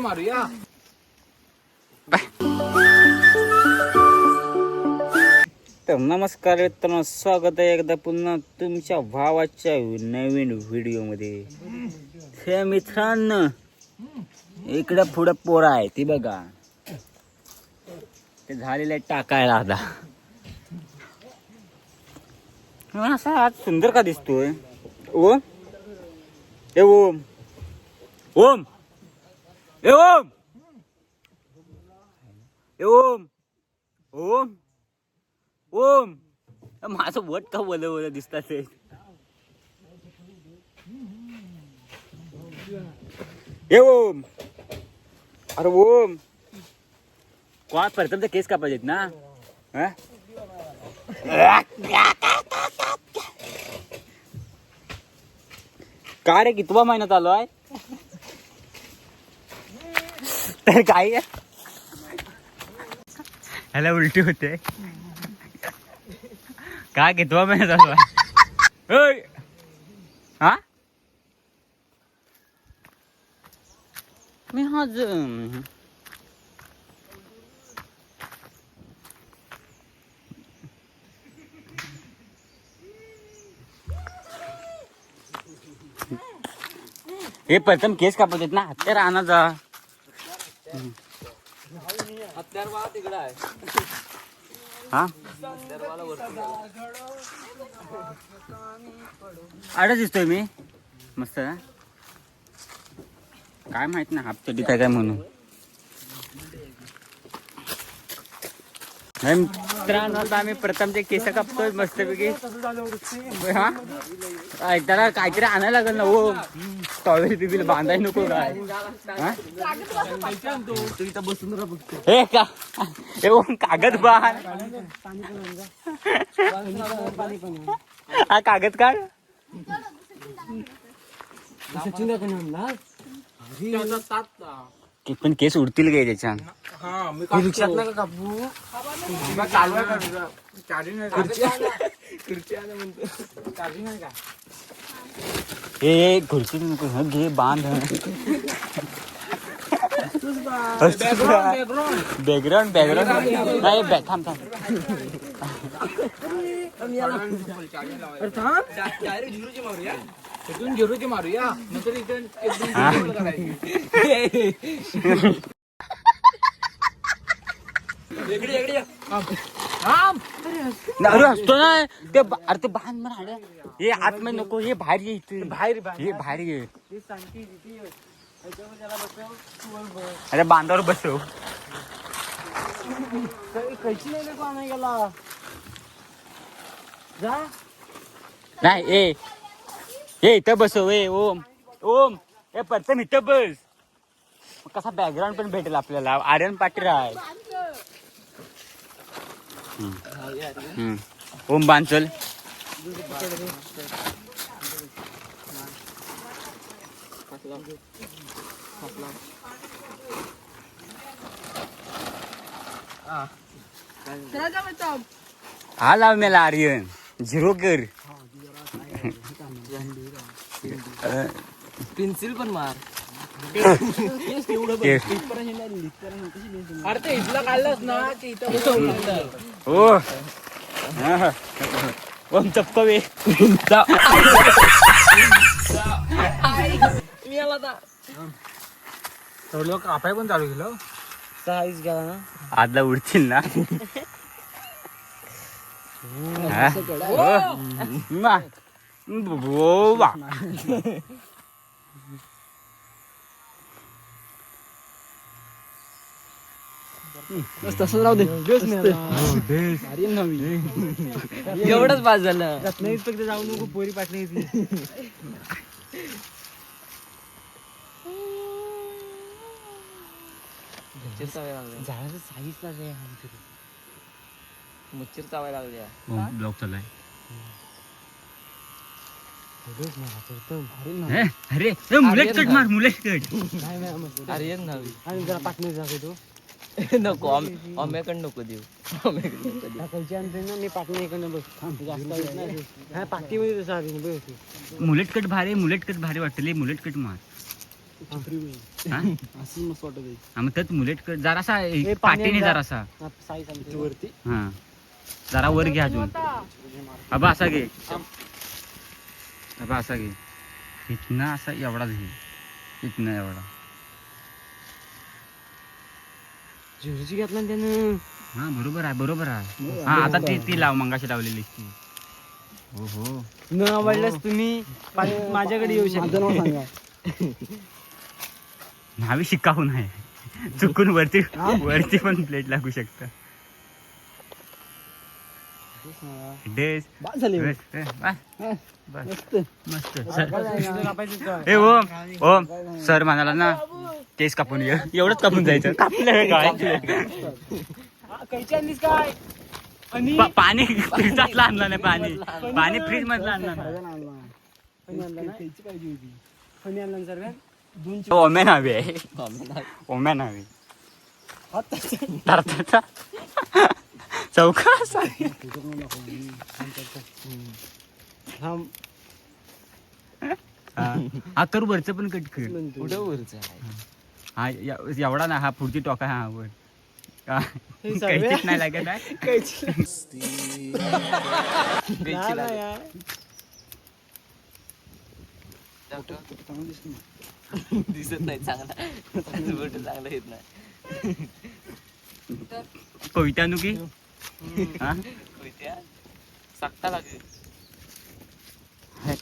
मारूया. तर नमस्कार मित्रांनो, स्वागत आहे एकदा पुन्हा तुमच्या भावाच्या नवीन व्हिडिओ मध्ये. हे मित्रांनो, इकडे पुढे पोरा आहे ती बघा, ते झालेले टाकायला आता. असा आज सुंदर का दिसतोय? ओम ए ओम ओम ए ओम ए ओम ओम ओम. माझं वट का बोल बोल दिसतात ते. ए ओम, अरे ओम, कोणा प्रथम केस कापायचे ना? का रे, कितवा महिना चालू आहे? तर काय ह्याला उलटी होते. काय कितवा महिना चालू आहे? हा मी आज हे प्रथम केस कापत आहेत ना, हत्यार आणा जा. हत्यार वाला तिकडे आहे. हा आडा दिसतोय मी मस्त. काय माहित ना, हाफ चड्डीत आहे काय म्हणून. मित्रांनो, आता आम्ही प्रथमचे केस कापतोय मस्तपैकी. हा त्याला काहीतरी आणायला लागेल ना. हो, टॉवेल बिबिल बांधाय नको काय? हे का कागद बांध. हा कागद काढ. पण केस उडतील काय त्याच्या? रिक्षात नका कापू. हे खुर्ची नको घे, बांध. बॅकग्राऊंड नाही, थांब थांब. झिरोची मारूया नंतर इथे. अरे असतो ना ते. अरे ते बांध म्हणा. हे आतमध्ये नको, हे बाहेर ये. इथे बाहेर, हे बाहेर ये. अरे बांधावर बसव. कैची नाही नको आणाय गेला जा. नाही ए इथं बसव. ए ओम ओम, ए प्रथम इथं बस. कसा बॅकग्राऊंड पण भेटेल आपल्याला. आर्यन पाटील आहे. ओम बांचल. हा लाव मला आर्यन. झिरो कर. पेन्सिल पण मार. अरे ते इथलं काढलंच ना. हो ओम चपकवे. लोक कापाय पण चालू केलं. साईज गेला ना, आदला उडतील ना. तसंच राहू दे. एवढंच पास झालं. फक्त जाऊ नको, पोरी पाठली. झाडाचं साईजला मच्छर चावायला लागले. ब्लॉक चाललाय. अरे मुलेट कट मार. Mullet cut. अरे जरा पाठणे जातो. नको, आंब्याकडे नको देऊ. मुलेट कट भारी वाटले. मुलेट कट मार मग त्यात मुलेट कट जरासा पाठीने जरासा हा जरा वर घे अजून. अबा असा घे इथनं असा एवढाच घे इथनं एवढा झुरची घेतला त्यानं. हा बरोबर आहे हा आता ती लाव मंगाशी लावलेली. हो हो न आवडल्यास तुम्ही माझ्याकडे येऊ शकता. न्हावी शिकावून आहे चुकून वरती पण प्लेट लागू शकता. मस्त ए ओम सर म्हणाला ना केस कापून ये एवढंच कापून जायचं. कापलं काय काय पाणी फ्रीजातला आणला नाही. पाणी फ्रीज मधला आणला ओम्यान हवी आहे. ओम्यान हवी चौका हा करू वरचं पण कट कर. हा एवढा ना हा पुढची टोका हा वर कैचीच नाही लागत आहे. दिसत नाही चांगला येत नाही. कविता नु की सक्ता लागेल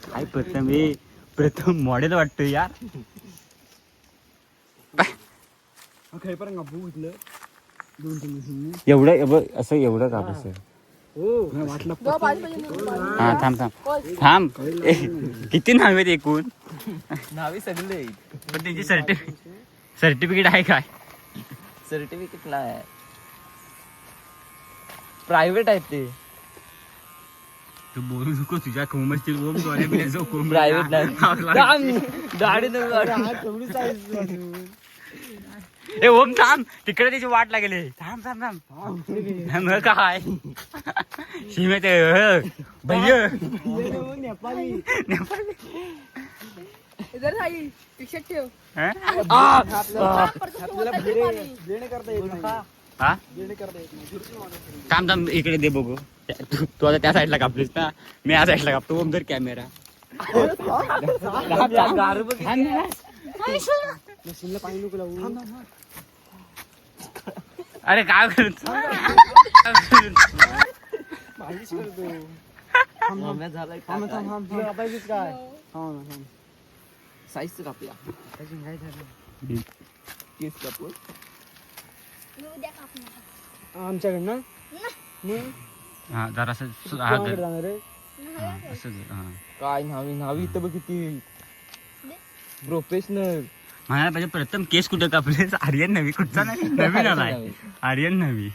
काय प्रथम मॉडेल वाटतो यार. एवढं असं एवढं कापूस हा थांब किती नावे आहेत एकूण. नावे सगळे पण त्यांची सर्टिफिकेट आहे काय. सर्टिफिकेट नाही प्रायव्हेट आहेत ते. तू बोलू नको तुझ्या कोमरची प्रायव्हेट ए ओम थांब तिकडे त्याची वाट लागेल. थांब मग काय शिमे ते भैया नेपाळी थांब इकडे दे बघू. तू आता त्या साईडला कापलीस ना मी या साईडला कापतो. ओम जर कॅमेरा अरे काय करतो साईज कापूया केस कापून आमच्याकडनं हा जरासं काय न्हावी इथं बघ किती प्रोफेशनल. म्हणायला पाहिजे प्रथम केस कुठं कापले. आर्यन नवी कुठचा नाही नवीन आलाय. आर्यन नवी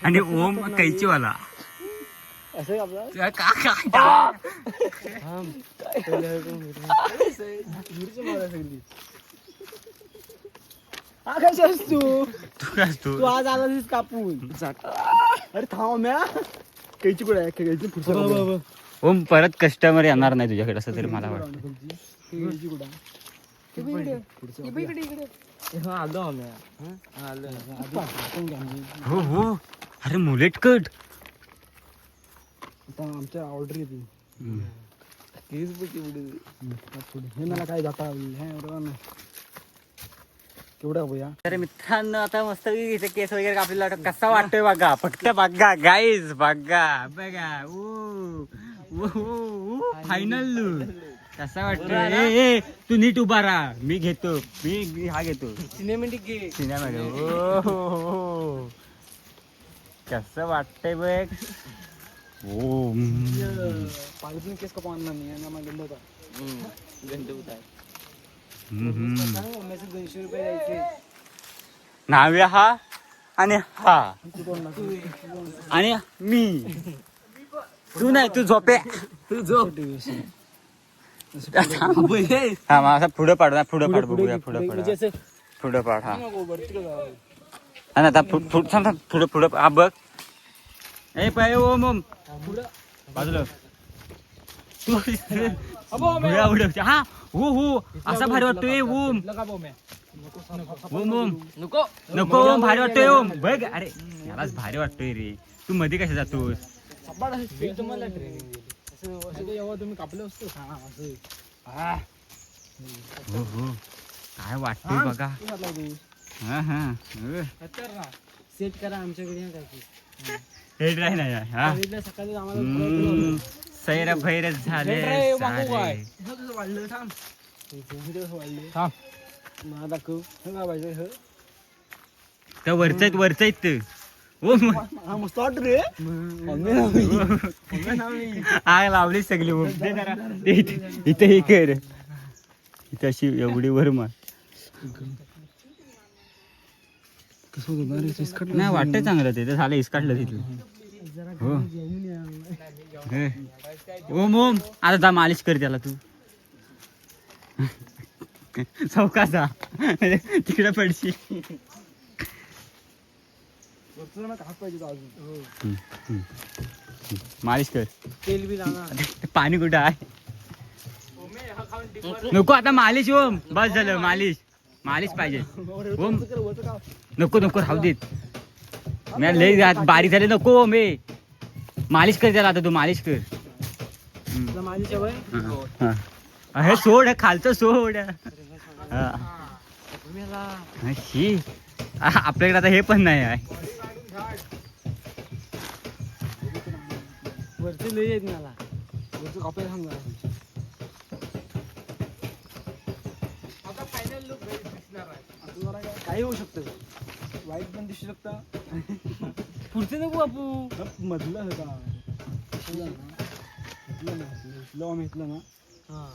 आणि ओम कैचीवाला तू आज आला कापून. अरे थांब कैची कुठे आहे. ओम परत कस्टमर येणार नाही तुझ्याकडे असं तरी मला वाटतं. हो अरे मुलेट कट आमच्या ऑर्डर येते. हे मला काय जाता केवढा भैया. अरे मित्रांनो आता मस्त केस वगैरे कापलेला कसा वाटतोय बघा. फक्त बघा गाईज बघा फायनल लुक कसा वाटतोय. तू नीट उभा राहा मी घेतो. मी हा घेतो सिनेमॅटिक हो कसं वाटतंय बघ. ओ पाहिजे केस का आणला नाही गंड होता. नाव्या हा आणि हा आणि मी. तू नाही तू झोपे तू झोप. हा माझा पुढं पाड बघूया. पुढं पाड हा आता पुढं हा बघ ए पाय ओम ओम बाजूला तू भुया उडवते हा हो हो असा भारी वाटतोय ओम ओम ओम नको नको ओम भारी वाटतोय ओम बघ अरे यालाच भारी वाटतोय रे तू मध्ये कशा जातोस तुम्हाला ट्रेनिंग तुम्ही कापले असतो हो हो काय वाटतंय बघा हा हा सेट करा आमच्याकडे हे ट्राय नाही हा सकाळी आम्हाला सैर भैरच झाले वाढलं थांब थांब मला दाखव पाहिजे त्या वरच आहेत ते मस्त वाटत रे आग लावली सगळी ओम दे जरा दे इथे हे कर इथे अशी एवढी वर मार नाही वाटतंय चांगलं ते झालं इसकाटलं तिथलं हो ओम ओम आता जा मालिश कर त्याला तू चौकाचा तिकडे पडशी मालिश कर तेल बी जाणार पाणी कुठं आहे नको आता मालिश ओम बस झालं मालिश पाहिजे ओम नको नको राहू देत मी लय बारीक झाले नको ओम हे मालिश कर त्याला आता तू मालिश कर माझी सवय हे सोड खालचं सोड शी आपल्याकडे आता हे पण नाही आहे वरती लई येत मला वरती कापायला सांग आता फायनल लुक दिसणार आहे काही होऊ शकतं वाईट पण दिसू शकतं पुढचे नको बापू मधलं होता घेतलं ना हा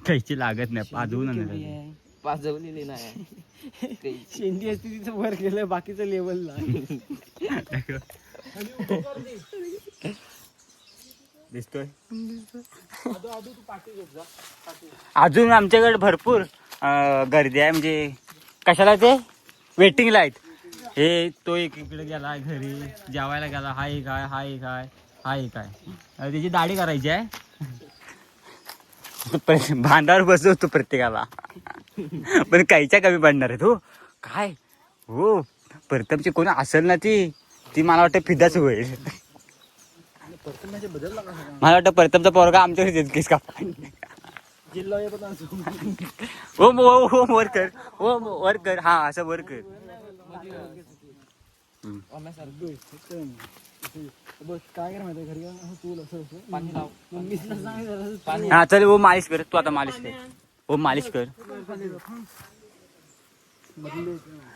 कैची लागत नाही पाजवून पाजवलेली नाही शेंडी असते तिथं वर गेलं बाकीचं लेवलला दिसतोय अजून आमच्याकडे भरपूर गर्दी आहे म्हणजे कशाला ते वेटिंगला आहेत हे तो एक इकडे गेला घरी जेवायला गेला हा एक आहे त्याची दाढी करायची आहे भांडावर बसवतो प्रत्येकाला पण काहीच्या कमी पडणार आहेत हो काय हो प्रथमची कोणी असेल ना ती मला वाटतं फिदाच होईल मला वाटतं प्रथमचा पोरगा आमच्याकडे केस कापा ओम ओम वर कर ओम वर कर हा असं वर कर काय कर माहिती घरी तू हा चल वो मालिश कर तू आता मालिश कर ओ मालिश कर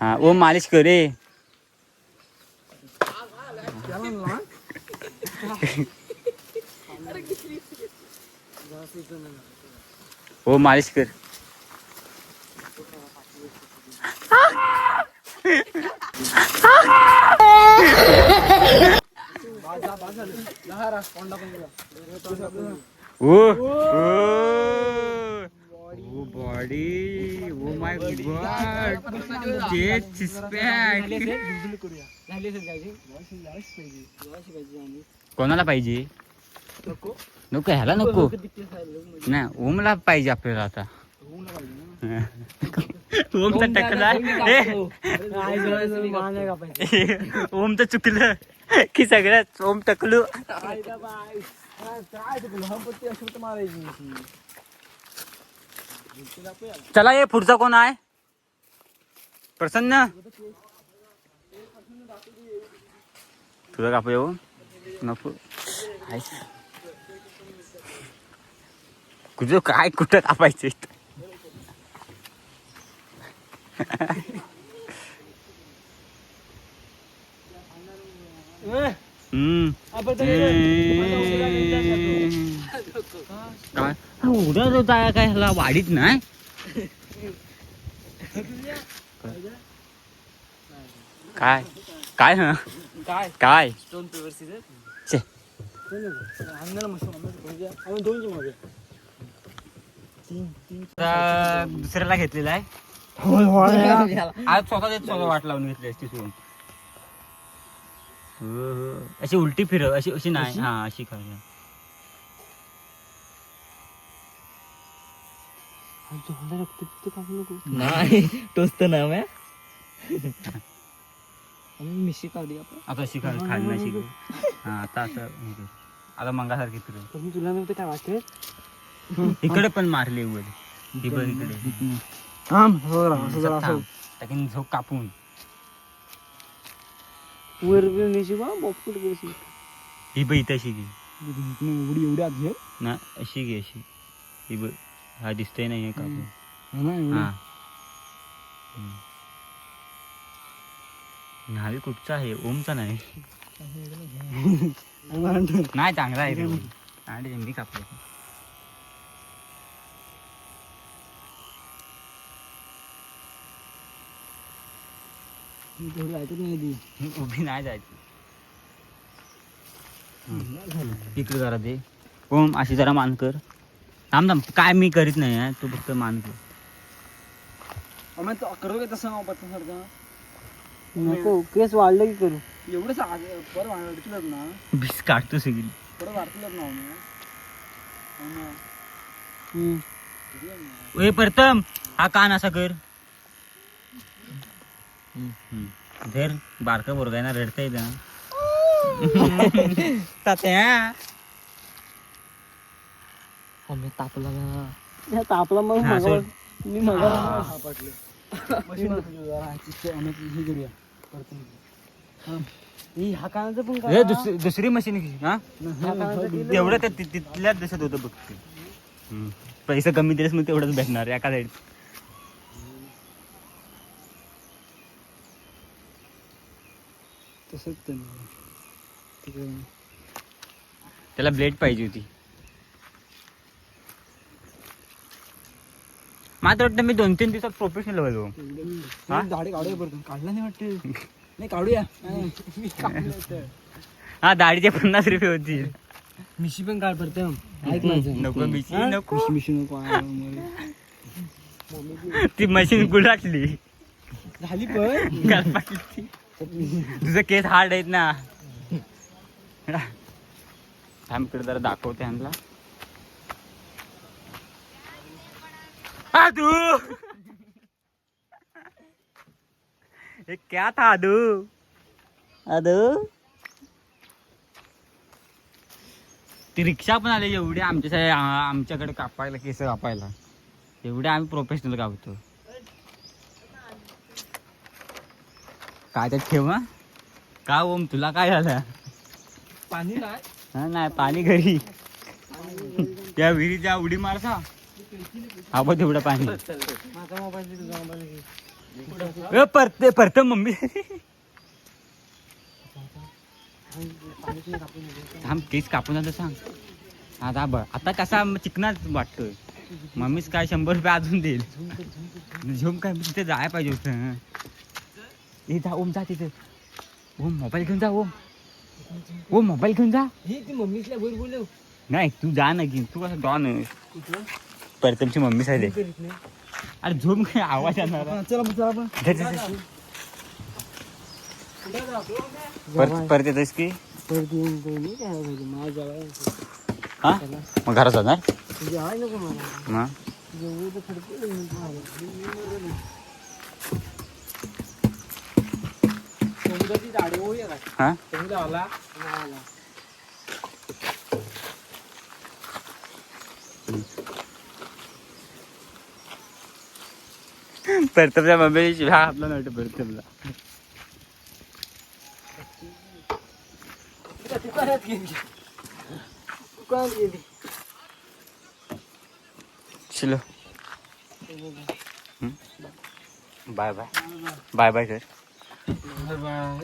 हा ओ मालिश कर रे ओ मालिश कर बॉडी ओ माय गॉड कोणाला पाहिजे नको ह्याला नको नाही ओमला पाहिजे आपल्याला आता ओमचा टकला ओमचं चुकलं की सगळ्यात ओम टकलू चला ये पुढचा कोण आहे प्रसन्न तुझा कापू येऊ नको तुझं काय कुठं कापायचं उडत होता काय ह्याला वाढीत नाही काय काय हा काय काय स्टोन पेपर सीझर छे दुसऱ्याला घेतलेला आहे आज स्वतः वाट लावून घेतली असती सोडून. अशी उलटी फिरव, अशी अशी नाही. हा अशी काय नाही टोचत ना म्या. मिशी काढली आपण. आता अशी खाली नाही शिकव. हा आता असं हे कर. आता मंगासारखी फिरव. मी तुला नव्हतं काय वाटत. इकडे पण मारले वर. ही बघ इकडे. टाकीन झोप कापून. वर मिशी बा बॉपकुट गेली. ही बघ इथं अशी घे एवढी एवढी आत घे ना, अशी घे अशी. ही बघ हा दिसतंय नाही कापून. हा न्हावी कुठचा आहे, ओमचा नाही. नाही चांगला आहे रे. आणि जंगी कापलं. उभी नाही जायची. इकडे जरा दे ओम, अशी जरा मान कर. थांब थांब, काय मी करीत नाही आहे, तू फक्त मान कर. करू का तसं सारखं नको. केस वाढलं की करू. एवढं परत वाढलं ना. बीस काढतो सगळी. परत वाढलं ए प्रथम, हा कान असा कर. धर, बारका पोरगा आहे ना, रडता येत ना. तात्या तापला ना. तापला मग हा, सोड. मी हा कानाचं पण ए, दुसरी मशीन घे. हा तेवढं त्या तिथल्याच दिसत होतं बघ ते. पैसे कमी दिलेस मग तेवढंच भेटणार एका साईड. तसंच त्याला ब्लेड पाहिजे होती. मात्र वाटतं मी 2-3 दिवसात प्रोफेशनल व्हायलो. दाढी काढूया परत. काढला नाही वाटते. नाही काढूया. हा दाढीचे 50 रुपये होतील. मिशी पण काढ परत. ऐक माझं. नको मिशी नको. मिशी नको. ती मशीन गुलाटली झाली पण गळपाटली. तुझं केस हार्ड आहेत ना. थांब इकडे जरा दाखवते ह्यांना. आदू ये क्या था आदू? आदू ती रिक्षा पण आली एवढी आमच्याकडे कापायला, केस कापायला. एवढे आम्ही प्रोफेशनल कापतो. काय त्यात ठेव. का ओम तुला काय झालं? पाणी नाही. हा नाही, पाणी घरी त्या विहिरीच्या उडी मारसा. हा बघ तेवढं पाणी. माझा मोबाईल तुझा मोबाईल परत मम्मी थांब, केस कापून झालं सांग. आता बघ, आता कसा चिकनाच वाटतोय. मम्मीच काय 100 रुपये अजून देईल. झोम काय तिथे जायला पाहिजे होतं. हे जा ओम, जा तिथे. ओम मोबाईल घेऊन जा. ओम मोबाईल घेऊन जा. ही ती मम्मीला बोल बोलव. नाही तू जा ना घेऊन. तू कसं डॉन आहे. परतमची मम्मी साहेब. अरे झोम काय आवाज येणार. चला परत येतोस की हा मग घरात जाणार. नको मला. दाढी होऊया काय. हा आला परतमच्या मम्मीची शिव्या आपला नव्हतं. परतमला दुकानात गेली. चलो बाय बाय बाय बाय कर. बाय.